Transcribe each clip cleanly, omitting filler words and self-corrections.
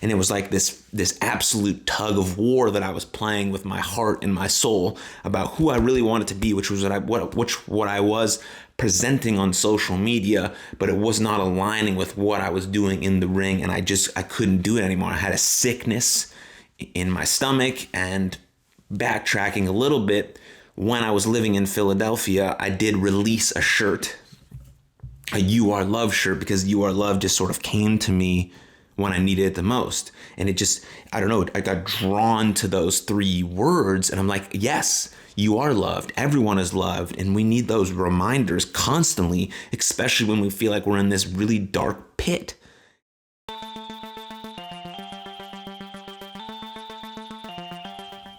And it was like this absolute tug of war that I was playing with my heart and my soul about who I really wanted to be, which was what I was presenting on social media, but it was not aligning with what I was doing in the ring. And I couldn't do it anymore. I had a sickness in my stomach. And backtracking a little bit, when I was living in Philadelphia, I did release a shirt, a You Are Love shirt, because You Are Love just sort of came to me when I needed it the most. And it just, I don't know, I got drawn to those three words, and I'm like, yes, you are loved. Everyone is loved. And we need those reminders constantly, especially when we feel like we're in this really dark pit.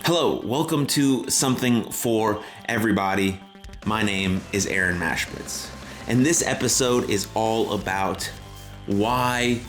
Hello, welcome to Something for Everybody. My name is Aaron Mashbitz, and this episode is all about why,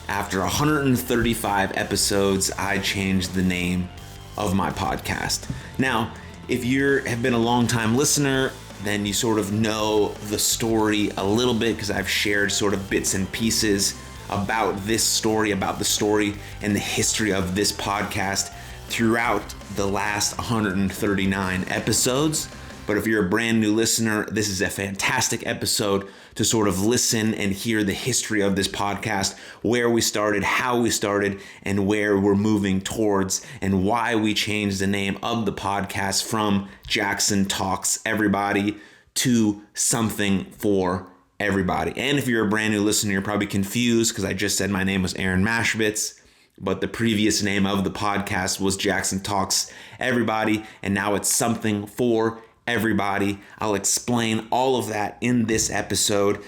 after 135 episodes, I changed the name of my podcast. Now, if you have been a long-time listener, then you sort of know the story a little bit, because I've shared sort of bits and pieces about this story, about the story and the history of this podcast throughout the last 139 episodes. But if you're a brand new listener, this is a fantastic episode to sort of listen and hear the history of this podcast, where we started, how we started, and where we're moving towards, and why we changed the name of the podcast from Jackson Talks Everybody to Something for Everybody. And if you're a brand new listener, you're probably confused because I just said my name was Aaron Mashbitz, but the previous name of the podcast was Jackson Talks Everybody, and now it's Something for Everybody. I'll explain all of that in this episode,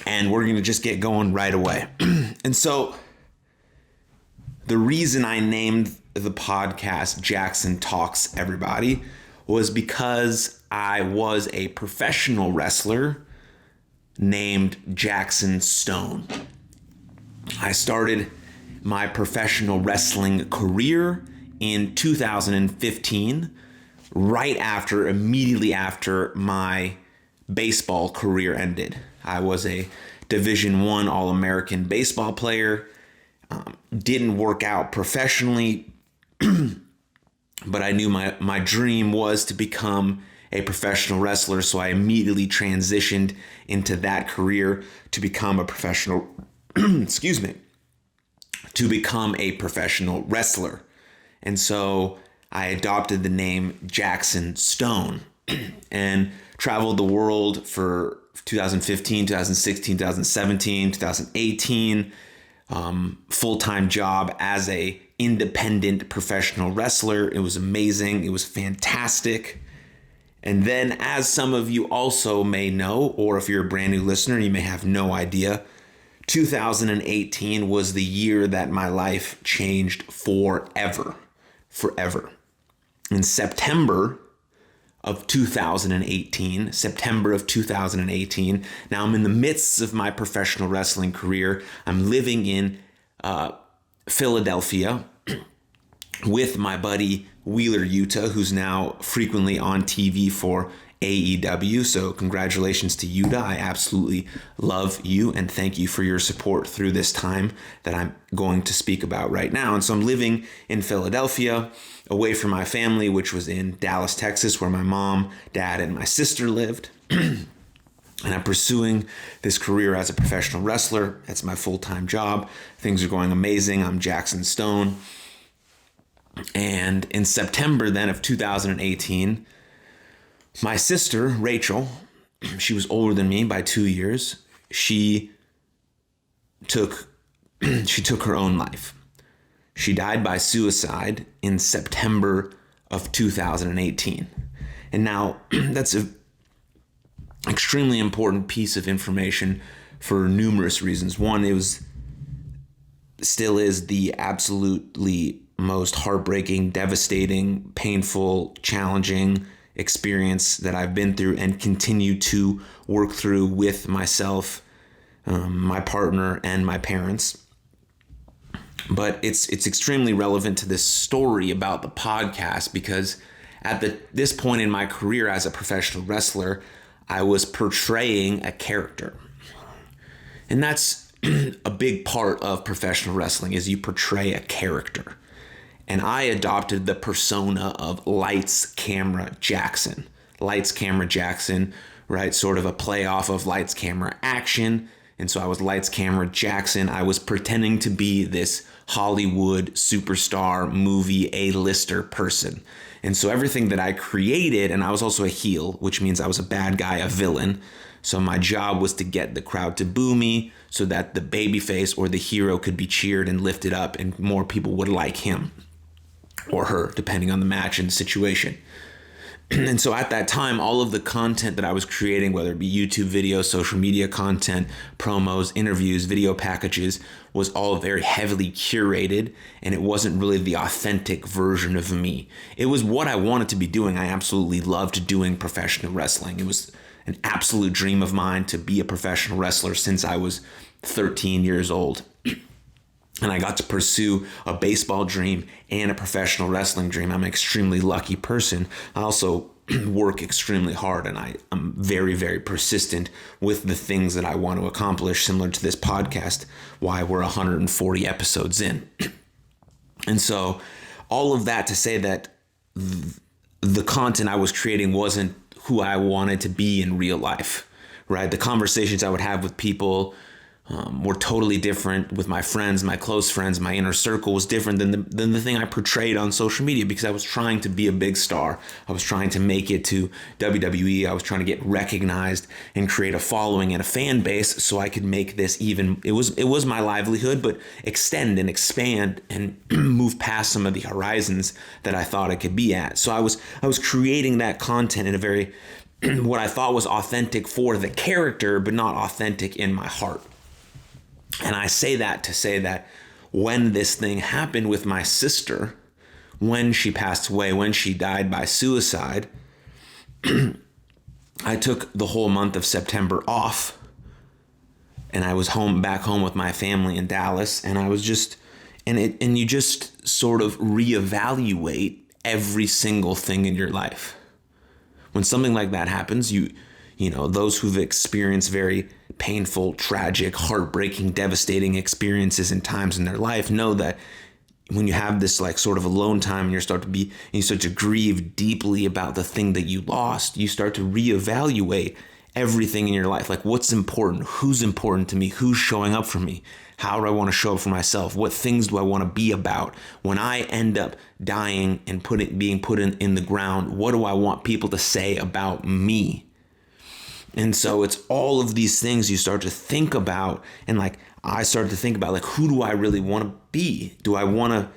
and we're going to just get going right away. And so the reason I named the podcast Jackson Talks Everybody was because I was a professional wrestler named Jackson Stone. I started my professional wrestling career in 2015, immediately after my baseball career ended. I was a Division I All-American baseball player. Didn't work out professionally, but I knew my dream was to become a professional wrestler, so I immediately transitioned into that career to become a professional, to become a professional wrestler. And so I adopted the name Jackson Stone and traveled the world for 2015, 2016, 2017, 2018, full-time job as a independent professional wrestler. It was amazing. It was fantastic. And then, as some of you also may know, or if you're a brand new listener, you may have no idea, 2018 was the year that my life changed forever. In September of 2018, now I'm in the midst of my professional wrestling career. I'm living in Philadelphia with my buddy Wheeler Yuta, who's now frequently on TV for AEW. So congratulations to Yuta. I absolutely love you and thank you for your support through this time that I'm going to speak about right now. And so I'm living in Philadelphia, away from my family, which was in Dallas, Texas, where my mom, dad, and my sister lived. And I'm pursuing this career as a professional wrestler. That's my full-time job. Things are going amazing. I'm Jackson Stone. And in September then of 2018, my sister, Rachel, she was older than me by 2 years. She took her own life. She died by suicide in September of 2018. And now that's an extremely important piece of information for numerous reasons. One, still is the absolutely most heartbreaking, devastating, painful, challenging experience that I've been through and continue to work through with myself, my partner, and my parents. But it's extremely relevant to this story about the podcast because at this point in my career as a professional wrestler, I was portraying a character. And that's a big part of professional wrestling is you portray a character. And I adopted the persona of Lights, Camera, Jackson. Lights, Camera, Jackson, right? Sort of a play off of Lights, Camera, Action. And so I was Lights, Camera, Jackson. I was pretending to be this Hollywood superstar movie A-lister person. And so everything that I created, and I was also a heel, which means I was a bad guy, a villain. So my job was to get the crowd to boo me so that the babyface or the hero could be cheered and lifted up and more people would like him or her, depending on the match and the situation. And so at that time, all of the content that I was creating, whether it be YouTube videos, social media content, promos, interviews, video packages, was all very heavily curated, and it wasn't really the authentic version of me. It was what I wanted to be doing. I absolutely loved doing professional wrestling. It was an absolute dream of mine to be a professional wrestler since I was 13 years old. And I got to pursue a baseball dream and a professional wrestling dream. I'm an extremely lucky person. I also work extremely hard, and I'm very, very persistent with the things that I want to accomplish, similar to this podcast, why we're 140 episodes in. And so all of that to say that the content I was creating wasn't who I wanted to be in real life, right? The conversations I would have with people were totally different with my friends, my close friends. My inner circle was different than the thing I portrayed on social media, because I was trying to be a big star. I was trying to make it to WWE. I was trying to get recognized and create a following and a fan base so I could make this even, it was my livelihood, but extend and expand and move past some of the horizons that I thought I could be at. So I was creating that content in a very, what I thought was authentic for the character, but not authentic in my heart. And I say that to say that when this thing happened with my sister, when she passed away, when she died by suicide, I took the whole month of September off, and I was back home with my family in Dallas, and I was just, and you just sort of reevaluate every single thing in your life. When something like that happens, you know, those who've experienced very painful, tragic, heartbreaking, devastating experiences and times in their life know that when you have this like sort of alone time and you start to grieve deeply about the thing that you lost, you start to reevaluate everything in your life. Like, what's important? Who's important to me? Who's showing up for me? How do I want to show up for myself? What things do I want to be about? When I end up dying and being put in the ground, what do I want people to say about me? And so it's all of these things you start to think about. And like, I started to think about, like, who do I really want to be? Do I want to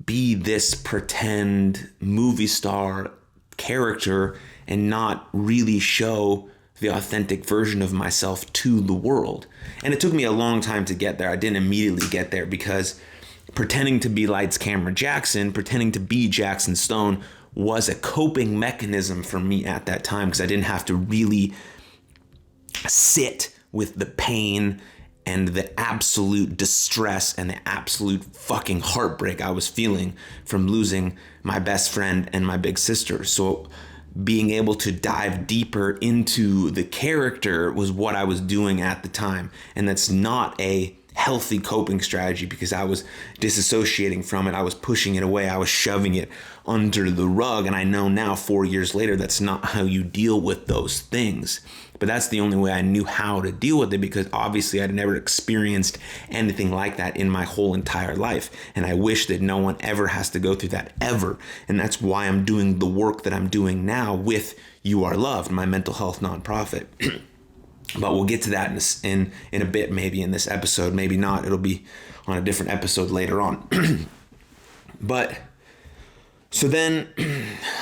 be this pretend movie star character and not really show the authentic version of myself to the world? And it took me a long time to get there. I didn't immediately get there, because pretending to be Lights, Camera, Jackson, pretending to be Jackson Stone was a coping mechanism for me at that time, because I didn't have to really sit with the pain and the absolute distress and the absolute fucking heartbreak I was feeling from losing my best friend and my big sister. So being able to dive deeper into the character was what I was doing at the time. And that's not a healthy coping strategy, because I was disassociating from it. I was pushing it away. I was shoving it under the rug. And I know now, 4 years later, that's not how you deal with those things. But that's the only way I knew how to deal with it, because obviously I'd never experienced anything like that in my whole entire life. And I wish that no one ever has to go through that, ever. And that's why I'm doing the work that I'm doing now with You Are Loved, my mental health nonprofit. But we'll get to that in a bit, maybe in this episode, maybe not. It'll be on a different episode later on. But so then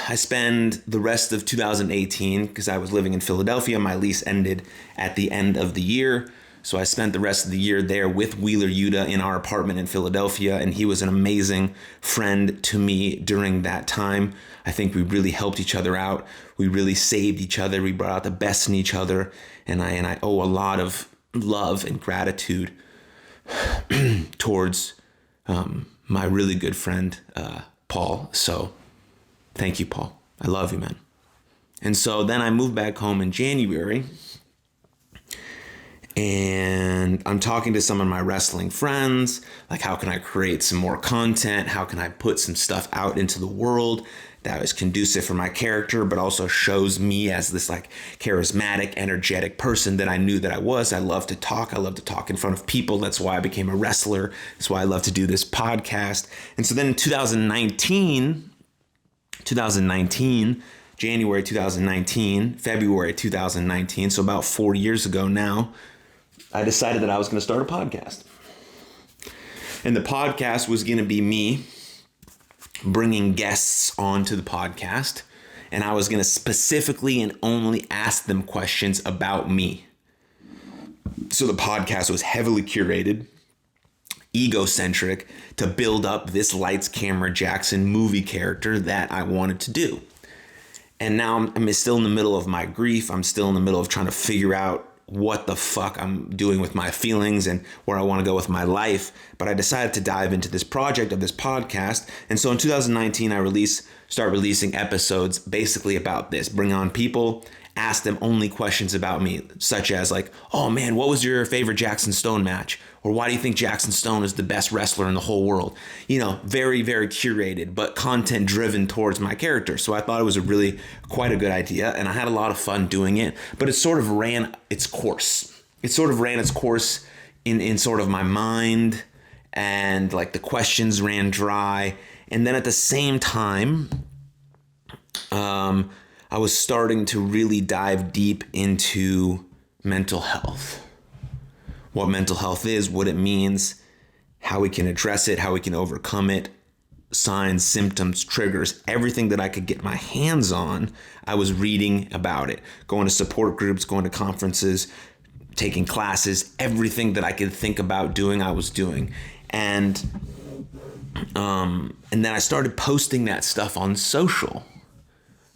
I spend the rest of 2018, because I was living in Philadelphia. My lease ended at the end of the year. So I spent the rest of the year there with Wheeler Yuta in our apartment in Philadelphia, and he was an amazing friend to me during that time. I think we really helped each other out. We really saved each other. We brought out the best in each other, and I owe a lot of love and gratitude towards my really good friend, Paul. So thank you, Paul. I love you, man. And so then I moved back home in January. And I'm talking to some of my wrestling friends, like how can I create some more content? How can I put some stuff out into the world that is conducive for my character, but also shows me as this like charismatic, energetic person that I knew that I was. I love to talk. I love to talk in front of people. That's why I became a wrestler. That's why I love to do this podcast. And so then in 2019, January 2019, February 2019, so about 4 years ago now, I decided that I was going to start a podcast. And the podcast was going to be me bringing guests onto the podcast. And I was going to specifically and only ask them questions about me. So the podcast was heavily curated, egocentric, to build up this Lights, Camera, Jackson movie character that I wanted to do. And now I'm still in the middle of my grief. I'm still in the middle of trying to figure out what the fuck I'm doing with my feelings and where I want to go with my life. But I decided to dive into this project of this podcast. And so in 2019, I start releasing episodes basically about this. Bring on people, ask them only questions about me, such as like, oh man, what was your favorite Jackson Stone match? Or why do you think Jackson Stone is the best wrestler in the whole world? You know, very, very curated, but content driven towards my character. So I thought it was quite a good idea, and I had a lot of fun doing it, but it sort of ran its course. It sort of ran its course in sort of my mind, and like the questions ran dry. And then at the same time, I was starting to really dive deep into mental health. What mental health is, what it means, how we can address it, how we can overcome it, signs, symptoms, triggers, everything that I could get my hands on, I was reading about it, going to support groups, going to conferences, taking classes, everything that I could think about doing, I was doing. And then I started posting that stuff on social.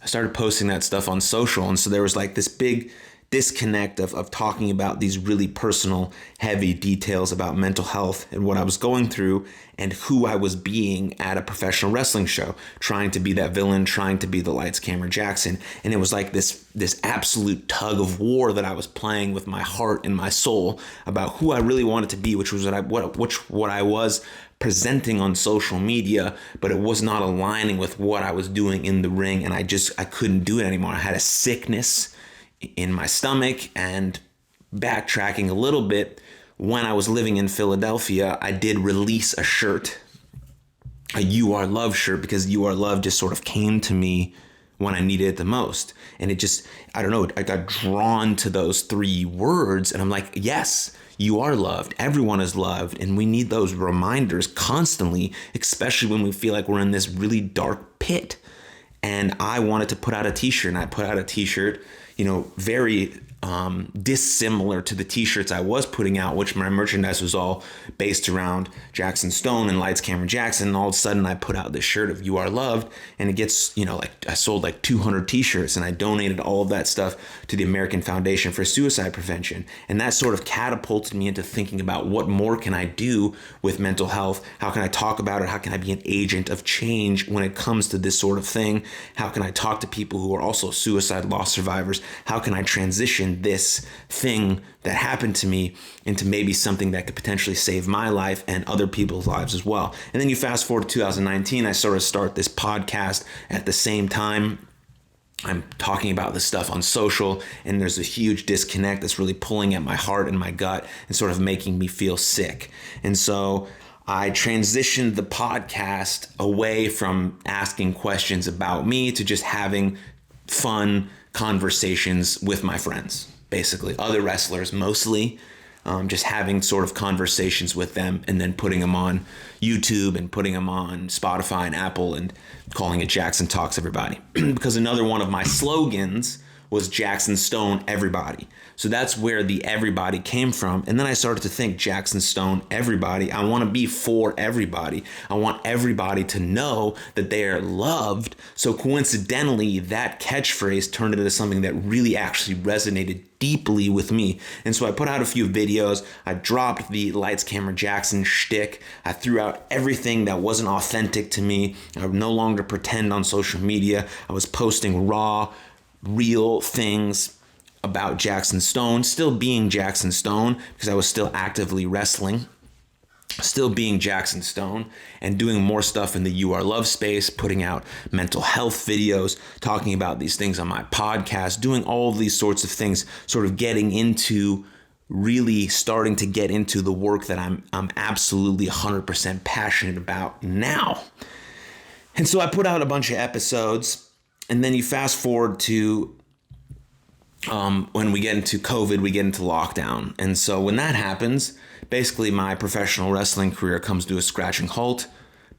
And so there was like this big disconnect of talking about these really personal, heavy details about mental health and what I was going through and who I was being at a professional wrestling show, trying to be that villain, trying to be the Lights, Camera, Jackson. And it was like this absolute tug of war that I was playing with my heart and my soul about who I really wanted to be, which was what I was presenting on social media, but it was not aligning with what I was doing in the ring. And I couldn't do it anymore. I had a sickness in my stomach. And backtracking a little bit, when I was living in Philadelphia, I did release a shirt, a You Are Love shirt, because You Are Love just sort of came to me when I needed it the most. And it just, I don't know, I got drawn to those three words, and I'm like, yes, you are loved. Everyone is loved. And we need those reminders constantly, especially when we feel like we're in this really dark pit. And I wanted to put out a t-shirt, and I put out a t-shirt, very dissimilar to the t-shirts I was putting out, which my merchandise was all based around Jackson Stone and Lights, Camera, Jackson. And all of a sudden I put out this shirt of You Are Loved, and it gets, I sold like 200 t-shirts, and I donated all of that stuff to the American Foundation for Suicide Prevention. And that sort of catapulted me into thinking about what more can I do with mental health? How can I talk about it? How can I be an agent of change when it comes to this sort of thing? How can I talk to people who are also suicide loss survivors? How can I transition this thing that happened to me into maybe something that could potentially save my life and other people's lives as well? And then you fast forward to 2019, I sort of start this podcast at the same time. I'm talking about this stuff on social, and there's a huge disconnect that's really pulling at my heart and my gut and sort of making me feel sick. And so I transitioned the podcast away from asking questions about me to just having fun conversations with my friends, basically other wrestlers mostly, just having sort of conversations with them and then putting them on YouTube and putting them on Spotify and Apple and calling it Jackson Talks Everybody. Because another one of my slogans was Jackson Stone Everybody. So that's where the everybody came from. And then I started to think Jackson Stone Everybody. I want to be for everybody. I want everybody to know that they are loved. So coincidentally, that catchphrase turned into something that really actually resonated deeply with me. And so I put out a few videos. I dropped the Lights, Camera, Jackson shtick. I threw out everything that wasn't authentic to me. I would no longer pretend on social media. I was posting raw, real things about Jackson Stone, still being Jackson Stone because I was still actively wrestling, still being Jackson Stone and doing more stuff in the You Are Love space, putting out mental health videos, talking about these things on my podcast, doing all of these sorts of things, sort of getting into really starting to get into the work that I'm absolutely 100% passionate about now. And so I put out a bunch of episodes, and then you fast forward to when we get into COVID, we get into lockdown. And so when that happens, basically my professional wrestling career comes to a scratching halt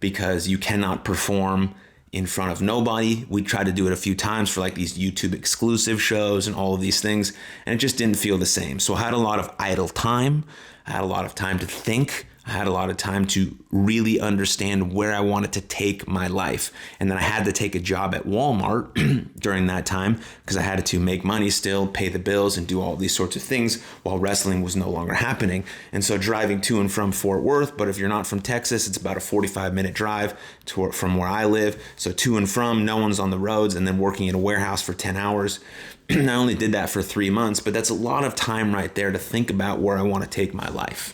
because you cannot perform in front of nobody. We tried to do it a few times for like these YouTube exclusive shows and all of these things, and it just didn't feel the same. So I had a lot of idle time. I had a lot of time to think. I had a lot of time to really understand where I wanted to take my life. And then I had to take a job at Walmart during that time because I had to make money still, pay the bills, and do all these sorts of things while wrestling was no longer happening. And so driving to and from Fort Worth, but if you're not from Texas, it's about a 45-minute drive from where I live. So to and from, no one's on the roads, and then working in a warehouse for 10 hours. I only did that for 3 months, but that's a lot of time right there to think about where I want to take my life.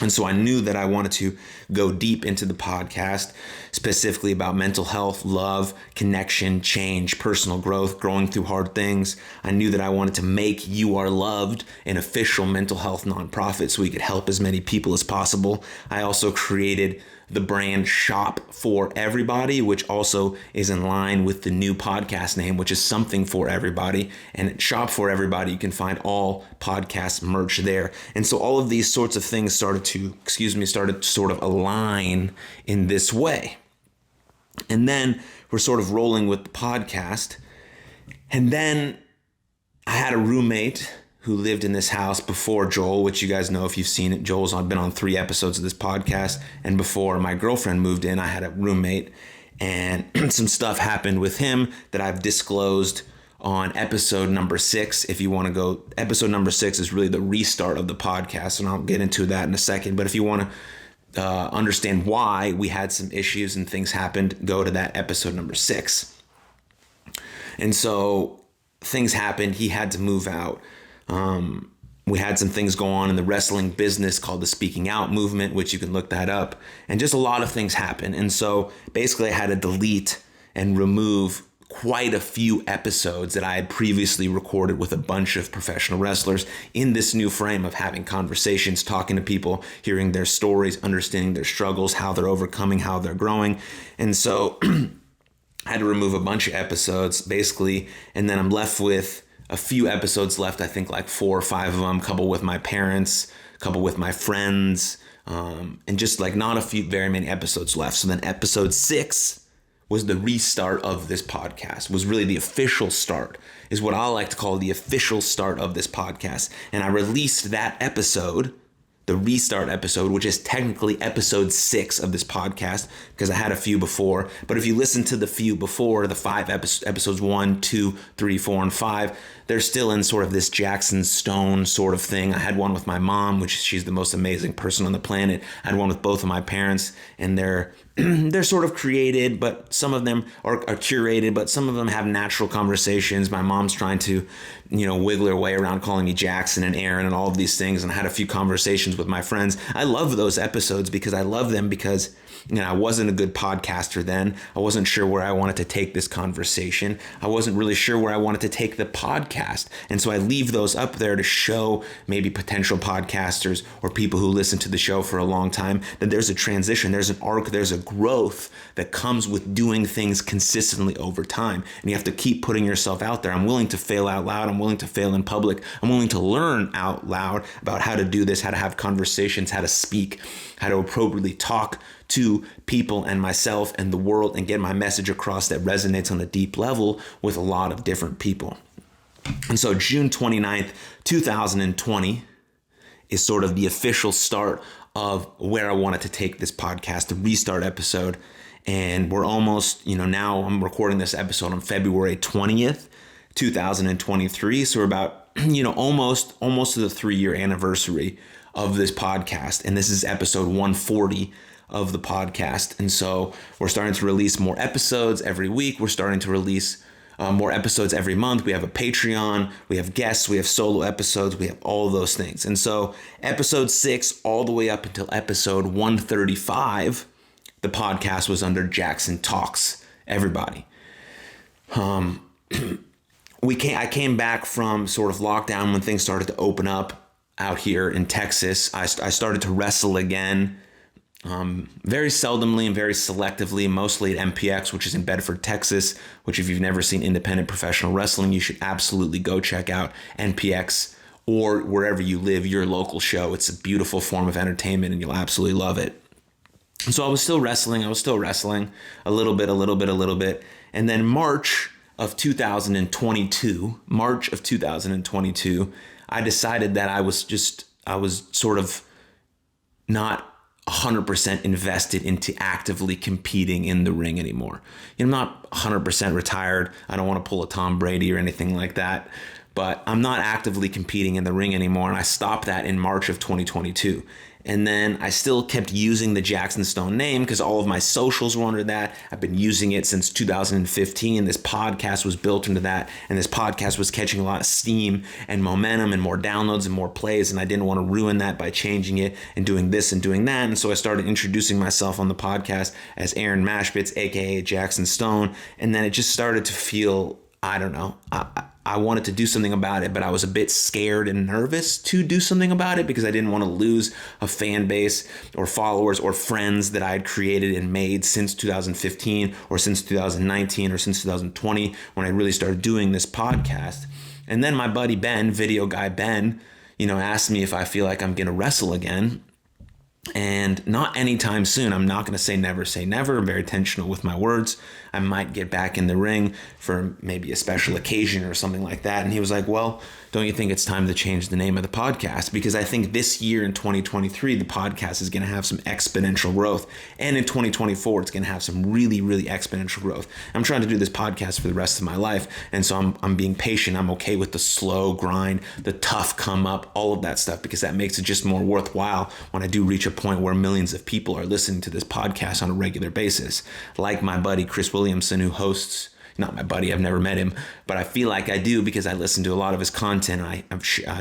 And so I knew that I wanted to go deep into the podcast, specifically about mental health, love, connection, change, personal growth, growing through hard things. I knew that I wanted to make You Are Loved an official mental health nonprofit so we could help as many people as possible. I also created the brand Shop for Everybody, which also is in line with the new podcast name, which is Something for Everybody. And at Shop for Everybody, you can find all podcast merch there. And so all of these sorts of things started to sort of align in this way. And then we're sort of rolling with the podcast. And then I had a roommate who lived in this house before Joel, which you guys know if you've seen it. Joel's been on 3 episodes of this podcast. And before my girlfriend moved in, I had a roommate, and some stuff happened with him that I've disclosed on episode number 6. If you want to go, episode number 6 is really the restart of the podcast, and I'll get into that in a second. But if you want to understand why we had some issues and things happened, go to that episode number 6. And so things happened. He had to move out. We had some things go on in the wrestling business called the Speaking Out movement, which you can look that up. And just a lot of things happen. And so basically I had to delete and remove quite a few episodes that I had previously recorded with a bunch of professional wrestlers in this new frame of having conversations, talking to people, hearing their stories, understanding their struggles, how they're overcoming, how they're growing. And so I had to remove a bunch of episodes basically, and then I'm left with a few episodes left, I think like 4 or 5 of them, a couple with my parents, a couple with my friends, and just like not very many episodes left. So then episode 6 was the restart of this podcast, was really the official start, is what I like to call the official start of this podcast. And I released that episode, the restart episode, which is technically episode 6 of this podcast because I had a few before. But if you listen to the few before, the 5 episodes 1, 2, 3, 4, and 5, they're still in sort of this Jackson Stone sort of thing. I had one with my mom, which she's the most amazing person on the planet. I had one with both of my parents, and they're sort of created, but some of them are curated, but some of them have natural conversations. My mom's trying to, wiggle her way around calling me Jackson and Aaron and all of these things, and I had a few conversations with my friends. I love those episodes because I love them because I wasn't a good podcaster then. I wasn't sure where I wanted to take this conversation. I wasn't really sure where I wanted to take the podcast. And so I leave those up there to show maybe potential podcasters or people who listen to the show for a long time that there's a transition, there's an arc, there's a growth that comes with doing things consistently over time. And you have to keep putting yourself out there. I'm willing to fail out loud. I'm willing to fail in public. I'm willing to learn out loud about how to do this, how to have conversations, how to speak, how to appropriately talk to people and myself and the world and get my message across that resonates on a deep level with a lot of different people. And so June 29th, 2020 is sort of the official start of where I wanted to take this podcast, the restart episode. And we're almost, now I'm recording this episode on February 20th, 2023. So we're about, almost to the 3-year anniversary of this podcast. And this is episode 140 of the podcast. And so we're starting to release more episodes every week. We're starting to release more episodes every month. We have a Patreon, we have guests, we have solo episodes, we have all of those things. And so episode 6 all the way up until episode 135, the podcast was under Jackson Talks Everybody. I came back from sort of lockdown when things started to open up out here in Texas. I started to wrestle again. Very seldomly and very selectively, mostly at MPX, which is in Bedford, Texas, which if you've never seen independent professional wrestling, you should absolutely go check out NPX or wherever you live, your local show. It's a beautiful form of entertainment and you'll absolutely love it. And so I was still wrestling a little bit. And then March of 2022, I decided that I was sort of not 100% invested into actively competing in the ring anymore. I'm not 100% retired. I don't want to pull a Tom Brady or anything like that, but I'm not actively competing in the ring anymore. And I stopped that in March of 2022. And then I still kept using the Jackson Stone name because all of my socials were under that. I've been using it since 2015. This podcast was built into that. And this podcast was catching a lot of steam and momentum and more downloads and more plays. And I didn't want to ruin that by changing it and doing this and doing that. And so I started introducing myself on the podcast as Aaron Mashpitz, aka Jackson Stone. And then it just started to feel, I don't know, I wanted to do something about it, but I was a bit scared and nervous to do something about it because I didn't want to lose a fan base or followers or friends that I had created and made since 2015 or since 2019 or since 2020 when I really started doing this podcast. And then my buddy Ben, video guy Ben, asked me if I feel like I'm going to wrestle again. And not anytime soon. I'm not going to say never say never. I'm very intentional with my words. I might get back in the ring for maybe a special occasion or something like that. And he was like, well, don't you think it's time to change the name of the podcast? Because I think this year in 2023, the podcast is going to have some exponential growth. And in 2024, it's going to have some really, really exponential growth. I'm trying to do this podcast for the rest of my life. And so I'm being patient. I'm okay with the slow grind, the tough come up, all of that stuff, because that makes it just more worthwhile when I do reach a point where millions of people are listening to this podcast on a regular basis. Like my buddy Chris Williamson, who hosts, not my buddy, I've never met him, but I feel like I do because I listen to a lot of his content. I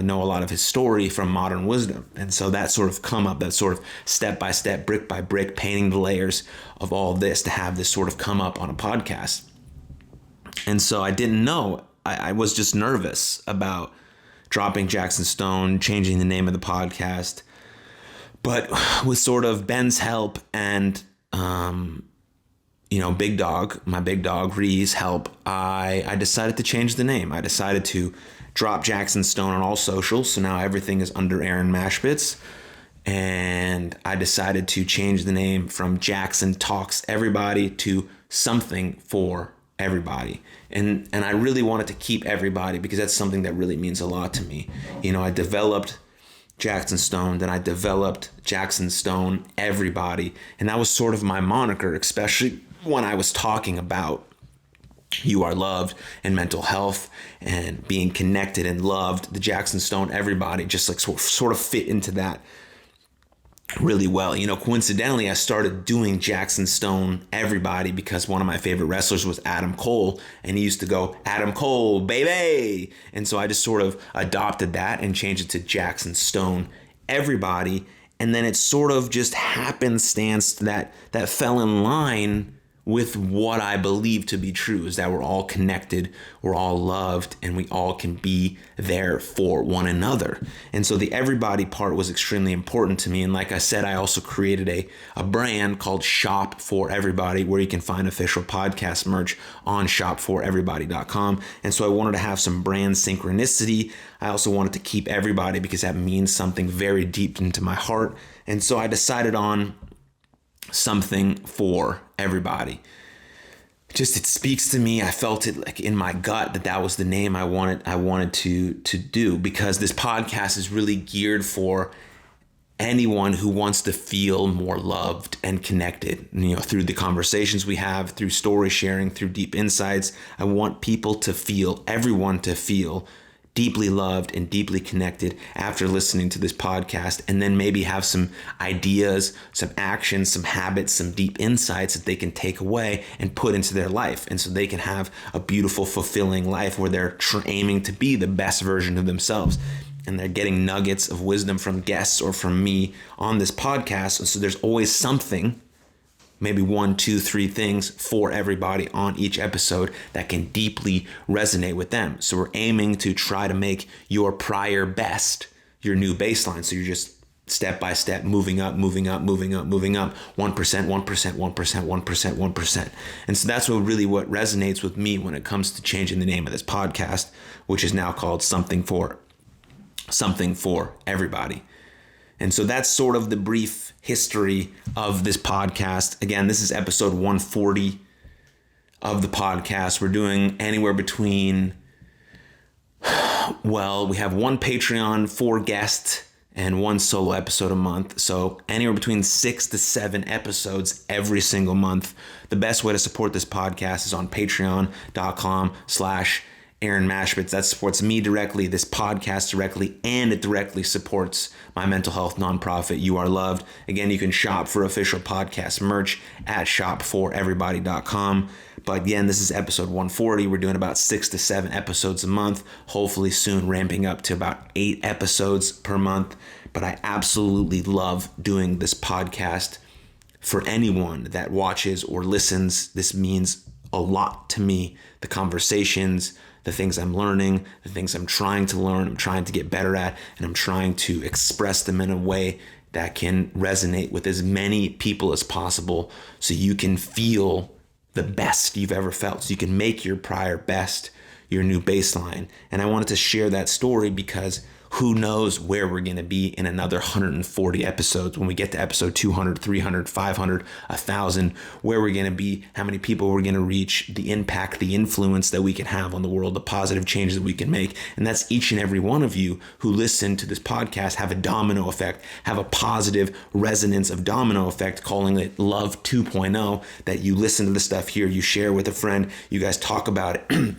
know a lot of his story from Modern Wisdom. And so that sort of come up, that sort of step by step, brick by brick, painting the layers of all this to have this sort of come up on a podcast. And so I didn't know. I was just nervous about dropping Jackson Stone, changing the name of the podcast. But with sort of Ben's help and, my big dog, Ree's help, I decided to change the name. I decided to drop Jackson Stone on all socials. So now everything is under Aaron Mashpitz. And I decided to change the name from Jackson Talks Everybody to Something for Everybody. And I really wanted to keep everybody because that's something that really means a lot to me. I developed Jackson Stone, then I developed Jackson Stone Everybody. And that was sort of my moniker, especially when I was talking about You Are Loved and mental health and being connected and loved. The Jackson Stone Everybody just like sort of fit into that really well. Coincidentally, I started doing Jackson Stone Everybody because one of my favorite wrestlers was Adam Cole, and he used to go, Adam Cole, baby. And so I just sort of adopted that and changed it to Jackson Stone Everybody. And then it sort of just happenstance that fell in line with what I believe to be true, is that we're all connected, we're all loved, and we all can be there for one another. And so the everybody part was extremely important to me. And like I said, I also created a brand called Shop for Everybody, where you can find official podcast merch on shopforeverybody.com. And so I wanted to have some brand synchronicity. I also wanted to keep everybody because that means something very deep into my heart. And so I decided on Something for Everybody. Just, it speaks to me. I felt it like in my gut that was the name I wanted to do, because this podcast is really geared for anyone who wants to feel more loved and connected, through the conversations we have, through story sharing, through deep insights. I want people to feel, everyone to feel deeply loved and deeply connected after listening to this podcast, and then maybe have some ideas, some actions, some habits, some deep insights that they can take away and put into their life. And so they can have a beautiful, fulfilling life where they're aiming to be the best version of themselves. And they're getting nuggets of wisdom from guests or from me on this podcast. And so there's always something, maybe 1, 2, 3 things for everybody on each episode that can deeply resonate with them. So we're aiming to try to make your prior best your new baseline. So you're just step by step moving up, 1%, 1%, 1%. And so that's what resonates with me when it comes to changing the name of this podcast, which is now called Something for Everybody. And so that's sort of the brief history of this podcast. Again, this is episode 140 of the podcast. We're doing anywhere between, we have 1 Patreon, 4 guests, and 1 solo episode a month. So anywhere between 6 to 7 episodes every single month. The best way to support this podcast is on patreon.com/Aaron Mashbitz. That supports me directly, this podcast directly, and it directly supports my mental health nonprofit, You Are Loved. Again, you can shop for official podcast merch at shopforeverybody.com. But again, this is episode 140. We're doing about 6 to 7 episodes a month, hopefully soon ramping up to about 8 episodes per month. But I absolutely love doing this podcast. For anyone that watches or listens, this means a lot to me. The conversations, the things I'm learning, the things I'm trying to learn, I'm trying to get better at, and I'm trying to express them in a way that can resonate with as many people as possible so you can feel the best you've ever felt. So you can make your prior best your new baseline. And I wanted to share that story because who knows where we're going to be in another 140 episodes when we get to episode 200, 300, 500, 1,000, where we're going to be, how many people we're going to reach, the impact, the influence that we can have on the world, the positive changes that we can make. And that's each and every one of you who listen to this podcast have a domino effect, have a positive resonance of domino effect, calling it Love 2.0, that you listen to the stuff here, you share with a friend, you guys talk about it.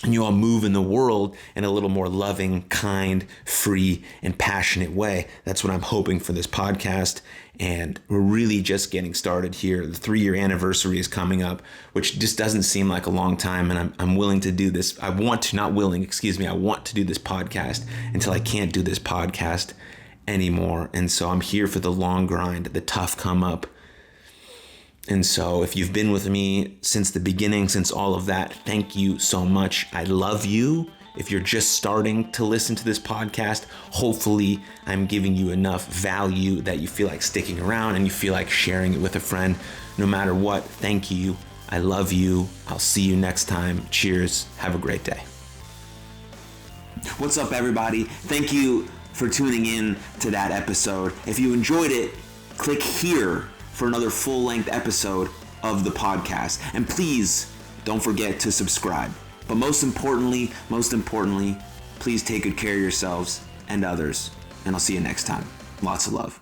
And you all move in the world in a little more loving, kind, free, and passionate way. That's what I'm hoping for this podcast. And we're really just getting started here. The 3-year anniversary is coming up, which just doesn't seem like a long time. And I'm willing to do this. I want to do this podcast until I can't do this podcast anymore. And so I'm here for the long grind, the tough come up. And so if you've been with me since the beginning, since all of that, thank you so much. I love you. If you're just starting to listen to this podcast, hopefully I'm giving you enough value that you feel like sticking around and you feel like sharing it with a friend. No matter what, thank you. I love you. I'll see you next time. Cheers. Have a great day. What's up, everybody? Thank you for tuning in to that episode. If you enjoyed it, click here for another full-length episode of the podcast. And please don't forget to subscribe. But most importantly, please take good care of yourselves and others. And I'll see you next time. Lots of love.